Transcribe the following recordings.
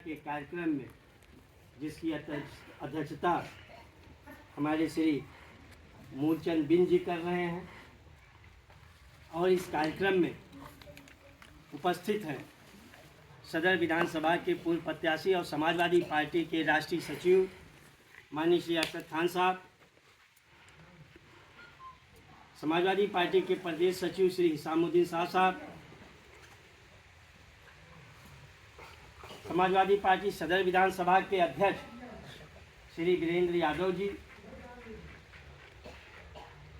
के कार्यक्रम में जिसकी अध्यक्षता हमारे श्री मूलचंद बिन जी कर रहे हैं और इस कार्यक्रम में उपस्थित हैं सदर विधानसभा के पूर्व प्रत्याशी और समाजवादी पार्टी के राष्ट्रीय सचिव माननीय श्री अरशद खान साहब, समाजवादी पार्टी के प्रदेश सचिव श्री हिसामुद्दीन साहब, समाजवादी पार्टी सदर विधानसभा के अध्यक्ष श्री वीरेंद्र यादव जी,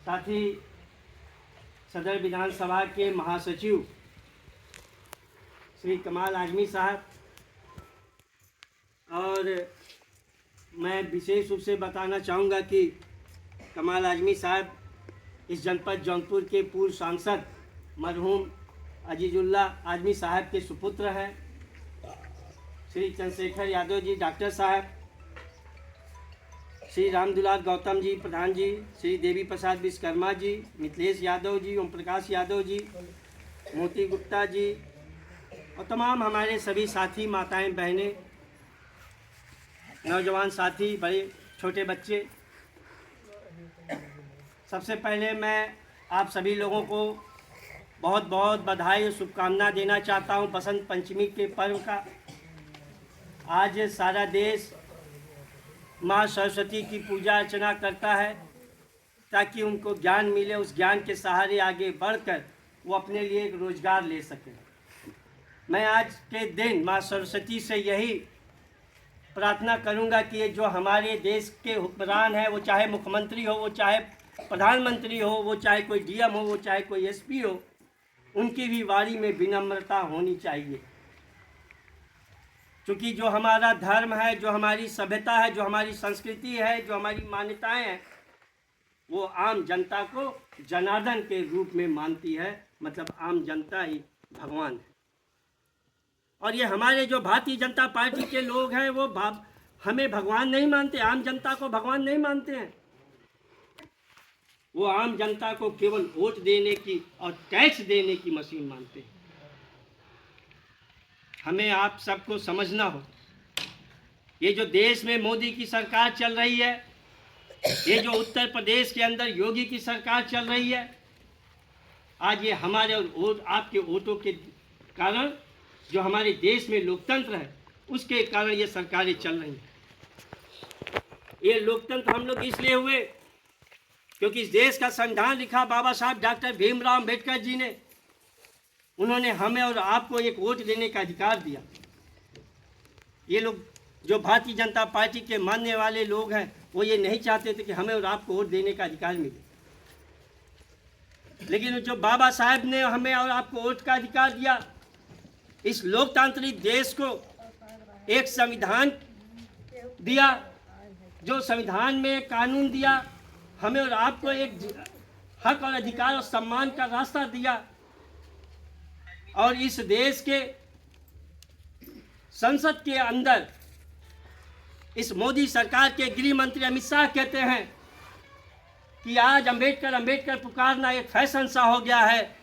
साथ ही सदर विधानसभा के महासचिव श्री कमाल आजमी साहब, और मैं विशेष रूप से बताना चाहूँगा कि कमाल आजमी साहब इस जनपद जौनपुर के पूर्व सांसद मरहूम अजीजुल्ला आजमी साहब के सुपुत्र हैं। श्री चंद्रशेखर यादव जी डॉक्टर साहब, श्री रामदुलाल गौतम जी प्रधान जी, श्री देवी प्रसाद विश्वकर्मा जी, मिथिलेश यादव जी, ओम प्रकाश यादव जी, मोती गुप्ता जी और तमाम हमारे सभी साथी, माताएं, बहनें, नौजवान साथी, बड़े छोटे बच्चे, सबसे पहले मैं आप सभी लोगों को बहुत बहुत बधाई और शुभकामना देना चाहता हूं बसंत पंचमी के पर्व का। आज सारा देश माँ सरस्वती की पूजा अर्चना करता है ताकि उनको ज्ञान मिले, उस ज्ञान के सहारे आगे बढ़कर वो अपने लिए एक रोज़गार ले सकें। मैं आज के दिन माँ सरस्वती से यही प्रार्थना करूंगा कि ये जो हमारे देश के हुक्मरान हैं, वो चाहे मुख्यमंत्री हो, वो चाहे प्रधानमंत्री हो, वो चाहे कोई डीएम हो, वो चाहे कोई एसपी हो, उनकी भी वाणी में विनम्रता होनी चाहिए। क्योंकि जो हमारा धर्म है, जो हमारी सभ्यता है, जो हमारी संस्कृति है, जो हमारी मान्यताएं हैं, वो आम जनता को जनार्दन के रूप में मानती है। मतलब आम जनता ही भगवान है। और ये हमारे जो भारतीय जनता पार्टी के लोग हैं वो हमें भगवान नहीं मानते, आम जनता को भगवान नहीं मानते हैं। वो आम जनता को केवल वोट देने की और टैक्स देने की मशीन मानते हैं। हमें आप सबको समझना हो, ये जो देश में मोदी की सरकार चल रही है, ये जो उत्तर प्रदेश के अंदर योगी की सरकार चल रही है, आज ये हमारे और आपके वोटों के कारण जो हमारे देश में लोकतंत्र है, उसके कारण ये सरकारें चल रही हैं। ये लोकतंत्र हम लोग इसलिए हुए क्योंकि इस देश का संविधान लिखा बाबा साहब डॉक्टर भीमराव अम्बेडकर जी ने। उन्होंने हमें और आपको एक वोट देने का अधिकार दिया। ये लोग जो भारतीय जनता पार्टी के मानने वाले लोग हैं, वो ये नहीं चाहते थे कि हमें और आपको वोट देने का अधिकार मिले। लेकिन जो बाबा साहब ने हमें और आपको वोट का अधिकार दिया, इस लोकतांत्रिक देश को एक संविधान दिया, जो संविधान में कानून दिया, हमें और आपको एक हक और अधिकार और सम्मान का रास्ता दिया। और इस देश के संसद के अंदर इस मोदी सरकार के गृह मंत्री अमित शाह कहते हैं कि आज अंबेडकर पुकारना एक फैशन सा हो गया है।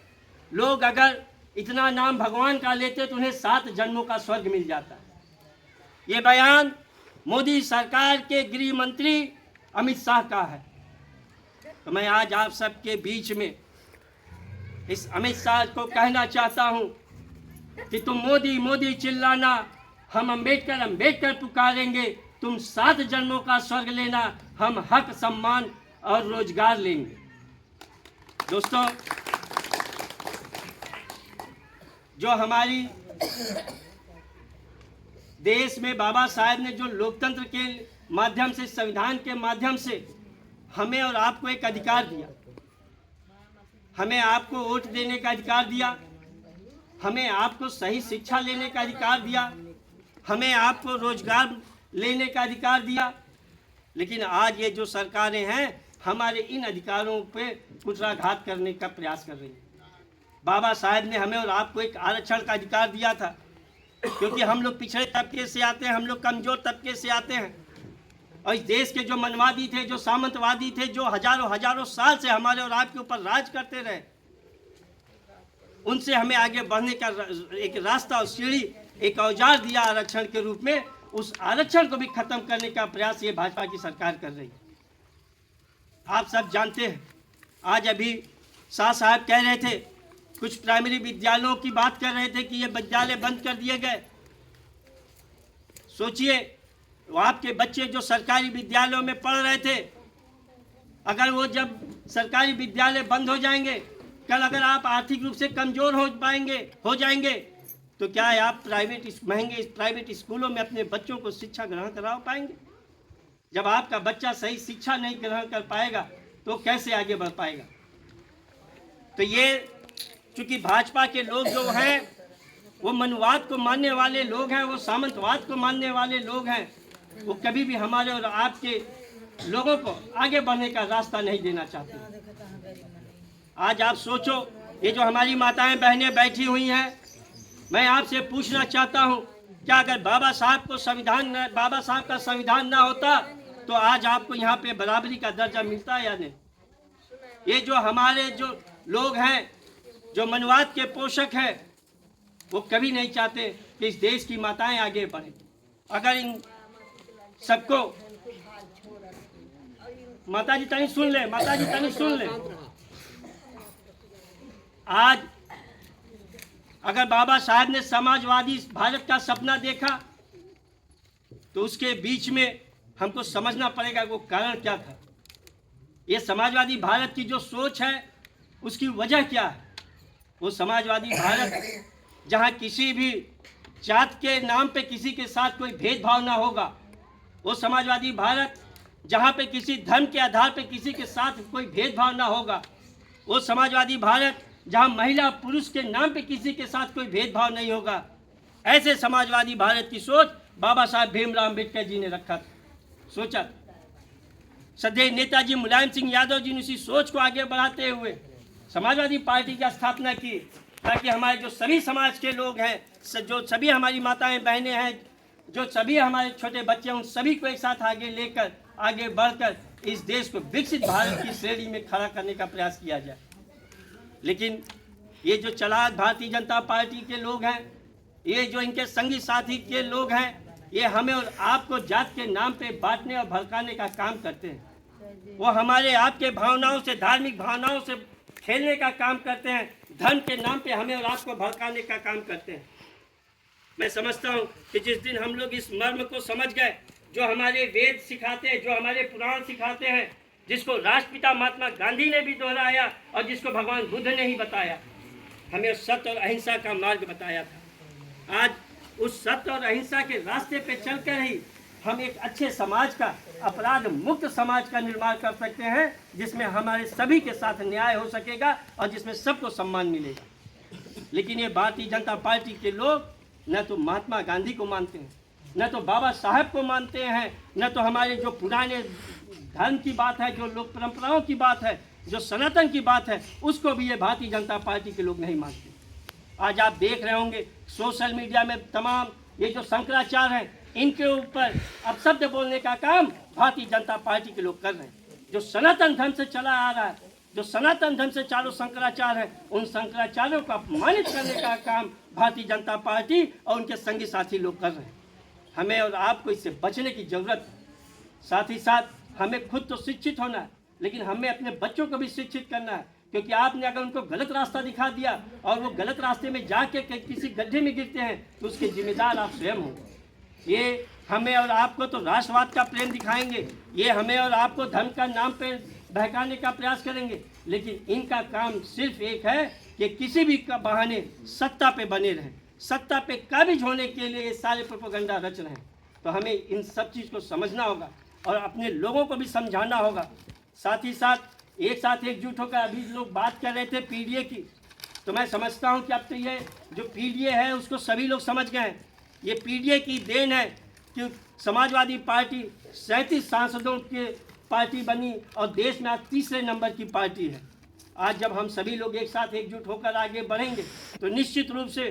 लोग अगर इतना नाम भगवान का लेते तो उन्हें 7 जन्मों का स्वर्ग मिल जाता है। ये बयान मोदी सरकार के गृह मंत्री अमित शाह का है। तो मैं आज आप सबके बीच में इस अमित शाह को कहना चाहता हूं कि तुम मोदी मोदी चिल्लाना, हम अंबेडकर पुकारेंगे, तुम 7 जन्मों का स्वर्ग लेना, हम हक, सम्मान और रोजगार लेंगे। दोस्तों, जो हमारी देश में बाबा साहब ने जो लोकतंत्र के माध्यम से, संविधान के माध्यम से हमें और आपको एक अधिकार दिया, हमें आपको वोट देने का अधिकार दिया, हमें आपको सही शिक्षा लेने का अधिकार दिया, हमें आपको रोजगार लेने का अधिकार दिया। लेकिन आज ये जो सरकारें हैं हमारे इन अधिकारों पे कुचराघात करने का प्रयास कर रही हैं। बाबा साहब ने हमें और आपको एक आरक्षण का अधिकार दिया था, क्योंकि हम लोग पिछड़े तबके से आते हैं, हम लोग कमजोर तबके से आते हैं। और इस देश के जो मनवादी थे, जो सामंतवादी थे, जो हजारों साल से हमारे और आपके ऊपर राज करते रहे, उनसे हमें आगे बढ़ने का एक रास्ता और सीढ़ी एक औजार दिया आरक्षण के रूप में, उस आरक्षण को भी खत्म करने का प्रयास ये भाजपा की सरकार कर रही है। आप सब जानते हैं, आज अभी शाह साहब कह रहे थे, कुछ प्राइमरी विद्यालयों की बात कर रहे थे कि ये विद्यालय बंद कर दिए गए। सोचिए, वो आपके बच्चे जो सरकारी विद्यालयों में पढ़ रहे थे, अगर वो जब सरकारी विद्यालय बंद हो जाएंगे, कल अगर आप आर्थिक रूप से कमजोर हो जाएंगे तो क्या है आप महंगे प्राइवेट स्कूलों में अपने बच्चों को शिक्षा ग्रहण करा पाएंगे? जब आपका बच्चा सही शिक्षा नहीं ग्रहण कर पाएगा तो कैसे आगे बढ़ पाएगा? तो ये चूंकि भाजपा के लोग जो हैं वो मनुवाद को मानने वाले लोग हैं, वो सामंतवाद को मानने वाले लोग हैं, वो कभी भी हमारे और आपके लोगों को आगे बढ़ने का रास्ता नहीं देना चाहते। आज आप सोचो, ये जो हमारी माताएं बहनें बैठी हुई हैं, मैं आपसे पूछना चाहता हूं, क्या अगर बाबा साहब का संविधान ना होता तो आज आपको यहाँ पे बराबरी का दर्जा मिलता है या नहीं? ये जो हमारे जो लोग हैं, जो मनुवाद के पोषक हैं, वो कभी नहीं चाहते कि इस देश की माताएं आगे बढ़ें। अगर इन सबको माताजी तनी सुन ले, आज अगर बाबा साहब ने समाजवादी भारत का सपना देखा तो उसके बीच में हमको समझना पड़ेगा वो कारण क्या था। ये समाजवादी भारत की जो सोच है उसकी वजह क्या है? वो समाजवादी भारत जहाँ किसी भी जात के नाम पे किसी के साथ कोई भेदभाव ना होगा, वो समाजवादी भारत जहाँ पे किसी धर्म के आधार पे किसी के साथ कोई भेदभाव ना होगा, वो समाजवादी भारत जहाँ महिला पुरुष के नाम पे किसी के साथ कोई भेदभाव नहीं होगा। ऐसे समाजवादी भारत की सोच बाबा साहब भीमराव अम्बेडकर जी ने रखा था, सोचा। श्रद्धेय नेताजी मुलायम सिंह यादव जी ने उसी सोच को आगे बढ़ाते हुए समाजवादी पार्टी की स्थापना की, ताकि हमारे जो सभी समाज के लोग हैं, जो सभी हमारी माताएं बहनें हैं, जो सभी हमारे छोटे बच्चे हैं, उन सभी को एक साथ आगे बढ़कर इस देश को विकसित भारत की श्रेणी में खड़ा करने का प्रयास किया जाए। लेकिन ये जो चालाक भारतीय जनता पार्टी के लोग हैं, ये जो इनके संगी साथी के लोग हैं, ये हमें और आपको जात के नाम पे बांटने और भड़काने का काम करते हैं। वो हमारे आपके भावनाओं से, धार्मिक भावनाओं से खेलने का काम करते हैं, धर्म के नाम पे हमें और आपको भड़काने का काम करते हैं। मैं समझता हूँ कि जिस दिन हम लोग इस मर्म को समझ गए, जो हमारे वेद सिखाते हैं, जो हमारे पुराण सिखाते हैं, जिसको राष्ट्रपिता महात्मा गांधी ने भी दोहराया और जिसको भगवान बुद्ध ने ही बताया, हमें सत्य और अहिंसा का मार्ग बताया था। आज उस सत्य और अहिंसा के रास्ते पे चलकर ही हम एक अच्छे समाज का, अपराध मुक्त समाज का निर्माण कर सकते हैं, जिसमें हमारे सभी के साथ न्याय हो सकेगा और जिसमें सबको सम्मान मिलेगा। लेकिन ये भारतीय जनता पार्टी के लोग न तो महात्मा गांधी को मानते हैं, न तो बाबा साहब को मानते हैं, न तो हमारे जो पुराने धर्म की बात है, जो लोक परंपराओं की बात है, जो सनातन की बात है, उसको भी ये भारतीय जनता पार्टी के लोग नहीं मानते। आज आप देख रहे होंगे सोशल मीडिया में तमाम ये जो शंकराचार्य हैं, इनके ऊपर अपशब्द बोलने का काम भारतीय जनता पार्टी के लोग कर रहे हैं। जो सनातन धर्म से चला आ रहा है, जो सनातन धर्म से चारों शंकराचार्य हैं, उन शंकराचार्यों को अपमानित करने का काम भारतीय जनता पार्टी और उनके संगी साथी लोग कर रहे हैं। हमें और आपको इससे बचने की जरूरत है। साथ ही साथ हमें खुद तो शिक्षित होना है, लेकिन हमें अपने बच्चों को भी शिक्षित करना है, क्योंकि आपने अगर उनको गलत रास्ता दिखा दिया और वो गलत रास्ते में जाके किसी गड्ढे में गिरते हैं तो उसके जिम्मेदार आप स्वयं होंगे। ये हमें और आपको तो राष्ट्रवाद का प्रेम दिखाएंगे, ये हमें और आपको धर्म का नाम पे बहकाने का प्रयास करेंगे, लेकिन इनका काम सिर्फ एक है कि किसी भी का बहाने सत्ता पे बने रहें, सत्ता पे काबिज होने के लिए ये सारे प्रोपेगेंडा रच रहे हैं। तो हमें इन सब चीज़ को समझना होगा और अपने लोगों को भी समझाना होगा। साथ ही साथ एक साथ एकजुट होकर, अभी लोग बात कर रहे थे पीडीए की, तो मैं समझता हूँ कि अब तो ये जो पीडीए है उसको सभी लोग समझ गए हैं। ये पीडीए की देन है कि समाजवादी पार्टी 37 सांसदों की पार्टी बनी और देश में आज तीसरे नंबर की पार्टी है। आज जब हम सभी लोग एक साथ एकजुट होकर आगे बढ़ेंगे तो निश्चित रूप से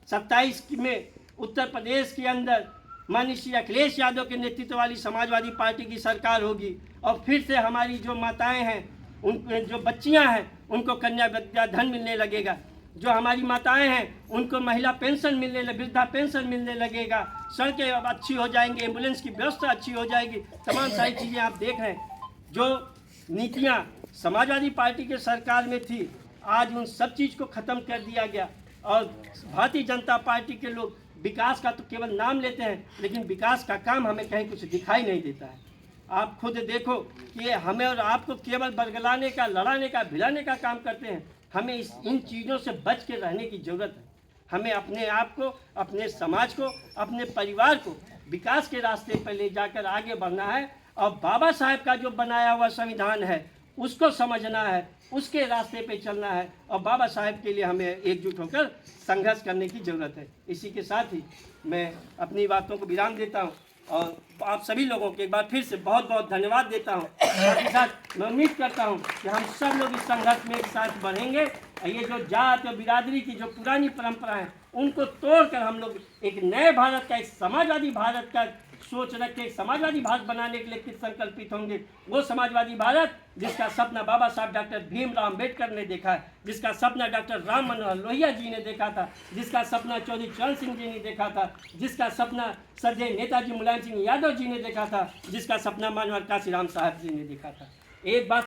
27 में उत्तर प्रदेश के अंदर माननीय श्री अखिलेश यादव के नेतृत्व वाली समाजवादी पार्टी की सरकार होगी और फिर से हमारी जो माताएं हैं, उन जो बच्चियां हैं, उनको कन्या विद्या धन मिलने लगेगा। जो हमारी माताएं हैं उनको महिला पेंशन वृद्धा पेंशन मिलने लगेगा, सड़कें अब अच्छी हो जाएंगी, एम्बुलेंस की व्यवस्था अच्छी हो जाएगी, तमाम सारी चीज़ें आप देख रहे हैं। जो नीतियां समाजवादी पार्टी के सरकार में थी, आज उन सब चीज़ को ख़त्म कर दिया गया और भारतीय जनता पार्टी के लोग विकास का तो केवल नाम लेते हैं, लेकिन विकास का काम हमें कहीं कुछ दिखाई नहीं देता है। आप खुद देखो कि हमें और आपको केवल बरगलाने का, लड़ाने का, भिड़ाने का काम करते हैं। हमें इन चीज़ों से बच के रहने की ज़रूरत है। हमें अपने आप को, अपने समाज को, अपने परिवार को विकास के रास्ते पर ले जाकर आगे बढ़ना है और बाबा साहेब का जो बनाया हुआ संविधान है उसको समझना है, उसके रास्ते पे चलना है और बाबा साहेब के लिए हमें एकजुट होकर संघर्ष करने की ज़रूरत है। इसी के साथ ही मैं अपनी बातों को विराम देता हूँ और आप सभी लोगों को एक बार फिर से बहुत बहुत धन्यवाद देता हूँ। साथ ही साथ मैं उम्मीद करता हूँ कि हम सब लोग इस संघर्ष में एक साथ बढ़ेंगे और ये जो जात और बिरादरी की जो पुरानी परंपरा है उनको तोड़कर हम लोग एक नए भारत का, एक समाजवादी भारत का सोच रख के एक समाजवादी भारत बनाने के लिए किस संकल्पित होंगे। वो समाजवादी भारत जिसका सपना बाबा साहब डॉक्टर भीमराव अम्बेडकर ने देखा है, जिसका सपना डॉक्टर राम मनोहर लोहिया जी ने देखा था, जिसका सपना चौधरी चरण सिंह जी ने देखा था, जिसका सपना सर्जय नेताजी मुलायम सिंह यादव जी ने देखा था, जिसका सपना मानवर काशीराम साहब जी ने देखा था। एक बात